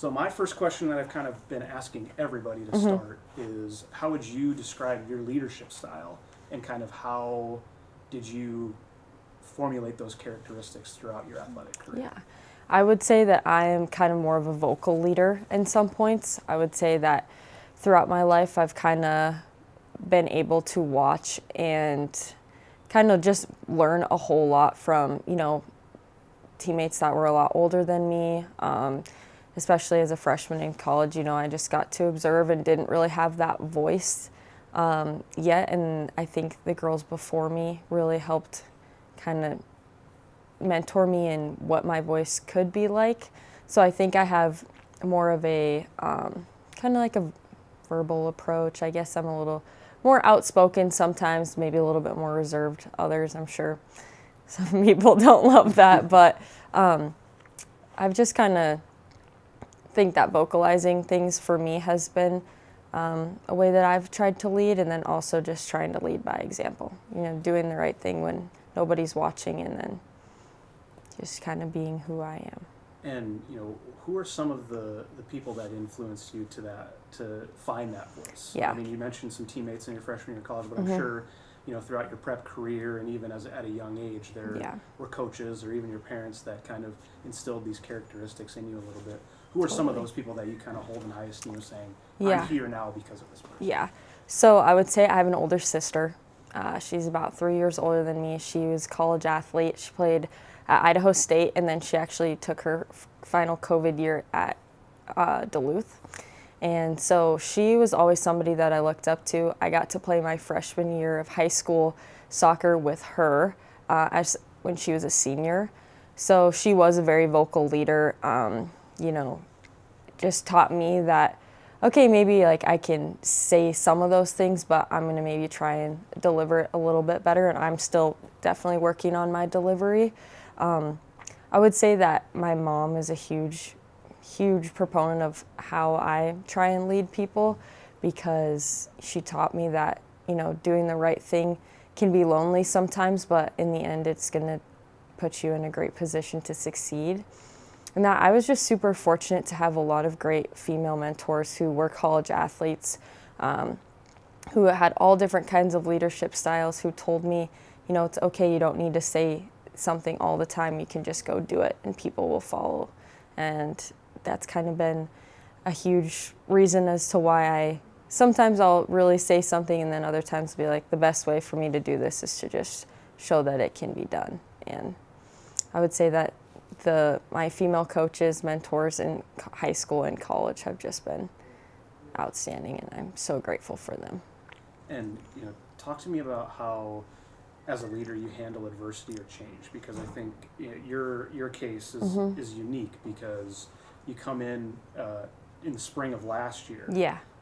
So my first question that I've kind of been asking everybody to start is, how would you describe your leadership style, and kind of how did you formulate those characteristics throughout your athletic career? Yeah, I would say that I am kind of more of a vocal leader in some points. I would say that throughout my life, I've kind of been able to watch and kind of just learn a whole lot from, teammates that were a lot older than me. Especially as a freshman in college, I just got to observe and didn't really have that voice yet. And I think the girls before me really helped kind of mentor me in what my voice could be like. So I think I have more of a kind of like a verbal approach. I guess I'm a little more outspoken sometimes, maybe a little bit more reserved others. I'm sure some people don't love that, but I've just kind of think that vocalizing things for me has been a way that I've tried to lead, and then also just trying to lead by example, doing the right thing when nobody's watching, and then just kind of being who I am. And who are some of the people that influenced you to find that voice? Yeah. I mean, you mentioned some teammates in your freshman year of college, but I'm sure throughout your prep career and even at a young age, there were coaches or even your parents that kind of instilled these characteristics in you a little bit. Who are some of those people that you kind of hold in high esteem, saying, I'm here now because of this person? Yeah. So I would say I have an older sister. She's about 3 years older than me. She was a college athlete. She played at Idaho State, and then she actually took her final COVID year at Duluth. And so she was always somebody that I looked up to. I got to play my freshman year of high school soccer with her when she was a senior. So she was a very vocal leader, just taught me that, okay, maybe like I can say some of those things, but I'm going to maybe try and deliver it a little bit better. And I'm still definitely working on my delivery. I would say that my mom is a huge proponent of how I try and lead people, because she taught me that, doing the right thing can be lonely sometimes, but in the end, it's going to put you in a great position to succeed. And that I was just super fortunate to have a lot of great female mentors who were college athletes, who had all different kinds of leadership styles, who told me, it's okay, you don't need to say something all the time, you can just go do it and people will follow. And that's kind of been a huge reason as to why sometimes I'll really say something, and then other times be like, the best way for me to do this is to just show that it can be done. And I would say that my female coaches, mentors in high school and college have just been outstanding, and I'm so grateful for them. And talk to me about how, as a leader, you handle adversity or change, because I think your case is unique, because you come in the spring of last year,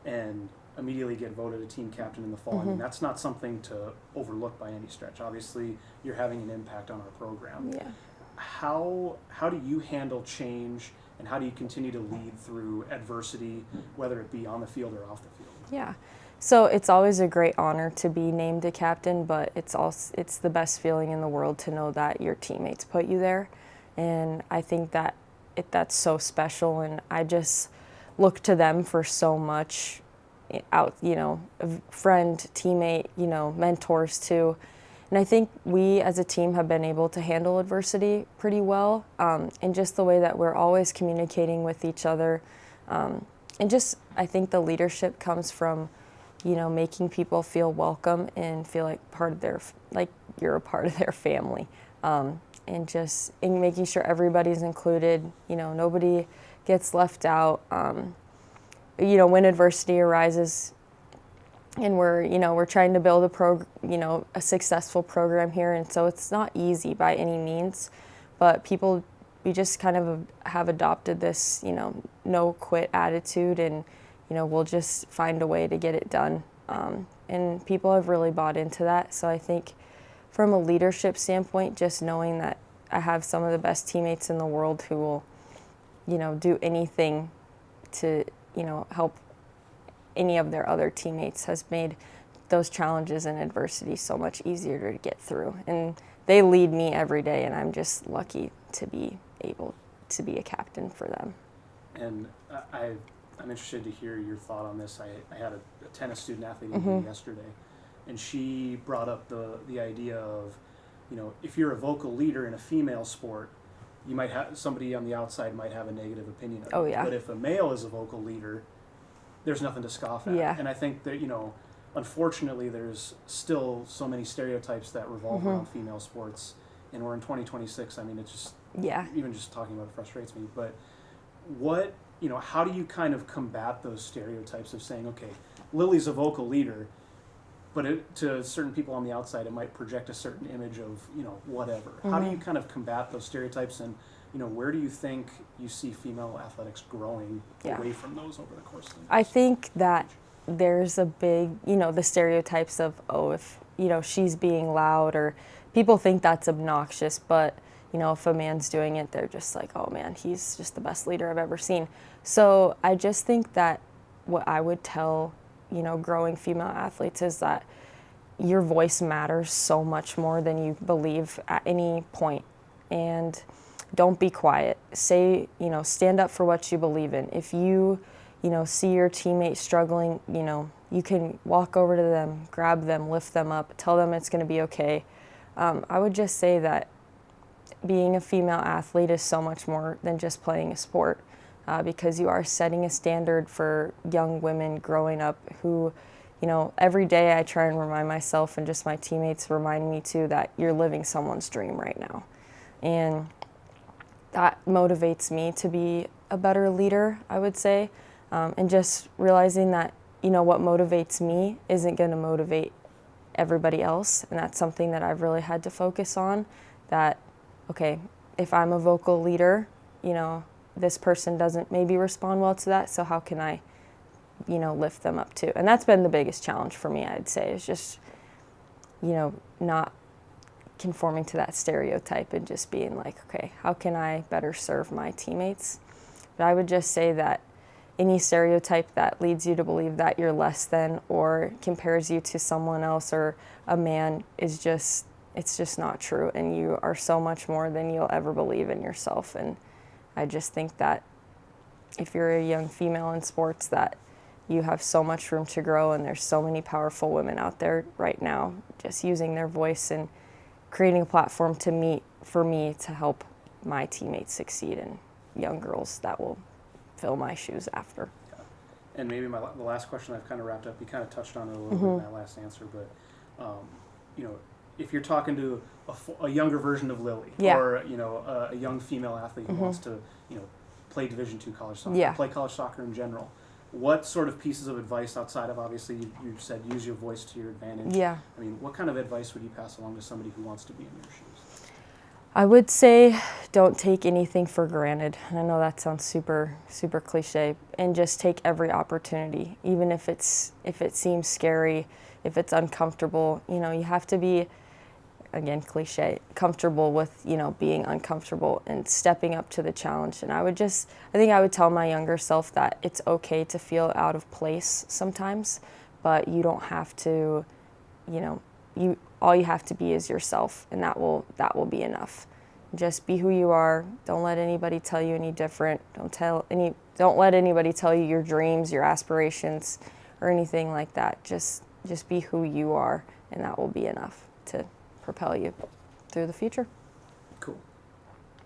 and immediately get voted a team captain in the fall. I mean, that's not something to overlook by any stretch. Obviously, you're having an impact on our program. Yeah. How do you handle change, and how do you continue to lead through adversity, whether it be on the field or off the field? Yeah. So it's always a great honor to be named a captain, but it's the best feeling in the world to know that your teammates put you there. And I think that that's so special, and I just look to them for so much, a friend, teammate, mentors too. And I think we as a team have been able to handle adversity pretty well, in just the way that we're always communicating with each other. And just, I think the leadership comes from, making people feel welcome and feel like you're a part of their family. And just in making sure everybody's included, nobody gets left out. When adversity arises, and we're trying to build a successful program here, and so it's not easy by any means, but we just kind of have adopted this, no quit attitude, and we'll just find a way to get it done. And people have really bought into that. So I think from a leadership standpoint, just knowing that I have some of the best teammates in the world who will, do anything to, help any of their other teammates has made those challenges and adversity so much easier to get through. And they lead me every day, and I'm just lucky to be able to be a captain for them. And I'm interested to hear your thought on this. I had a tennis student athlete in here yesterday, and she brought up the idea of, if you're a vocal leader in a female sport, you might have somebody on the outside might have a negative opinion of you. Yeah. But if a male is a vocal leader, there's nothing to scoff at. Yeah. And I think that, unfortunately, there's still so many stereotypes that revolve around female sports, and we're in 2026. I mean, it's just, even just talking about it frustrates me. But how do you kind of combat those stereotypes of saying, okay, Lily's a vocal leader, but to certain people on the outside, it might project a certain image of, whatever. How do you kind of combat those stereotypes, and, where do you think you see female athletics growing away from those over the course of the I think that there's a big, the stereotypes of, if, she's being loud, or people think that's obnoxious, but, if a man's doing it, they're just like, oh man, he's just the best leader I've ever seen. So I just think that what I would tell, growing female athletes is that your voice matters so much more than you believe at any point. And don't be quiet. Say, stand up for what you believe in. If you, see your teammate struggling, you can walk over to them, grab them, lift them up, tell them it's going to be okay. I would just say that being a female athlete is so much more than just playing a sport, because you are setting a standard for young women growing up who, every day I try and remind myself, and just my teammates remind me too, that you're living someone's dream right now. And that motivates me to be a better leader, I would say, and just realizing that, what motivates me isn't going to motivate everybody else. And that's something that I've really had to focus on, that, okay, if I'm a vocal leader, this person doesn't maybe respond well to that, so how can I, lift them up too? And that's been the biggest challenge for me, I'd say, is just, not conforming to that stereotype and just being like, okay, how can I better serve my teammates? But I would just say that any stereotype that leads you to believe that you're less than, or compares you to someone else or a man, is just, it's just not true. And you are so much more than you'll ever believe in yourself. And I just think that if you're a young female in sports, that you have so much room to grow, and there's so many powerful women out there right now just using their voice and creating a platform for me to help my teammates succeed, and young girls that will fill my shoes after. Yeah. And maybe the last question I've kind of wrapped up, you kind of touched on it a little bit in that last answer, but if you're talking to a younger version of Lilly, or a young female athlete who wants to play Division II college soccer, play college soccer in general, what sort of pieces of advice, outside of, obviously you said use your voice to your advantage, I mean, what kind of advice would you pass along to somebody who wants to be in your shoes? I would say don't take anything for granted. And I know that sounds super, super cliche, and just take every opportunity, even if it seems scary, if it's uncomfortable. You have to be, again, cliche, comfortable with, being uncomfortable and stepping up to the challenge. And I think I would tell my younger self that it's okay to feel out of place sometimes, but you don't have to, all you have to be is yourself, and that will be enough. Just be who you are. Don't let anybody tell you any different. Don't let anybody tell you your dreams, your aspirations, or anything like that. Just be who you are, and that will be enough to propel you through the future.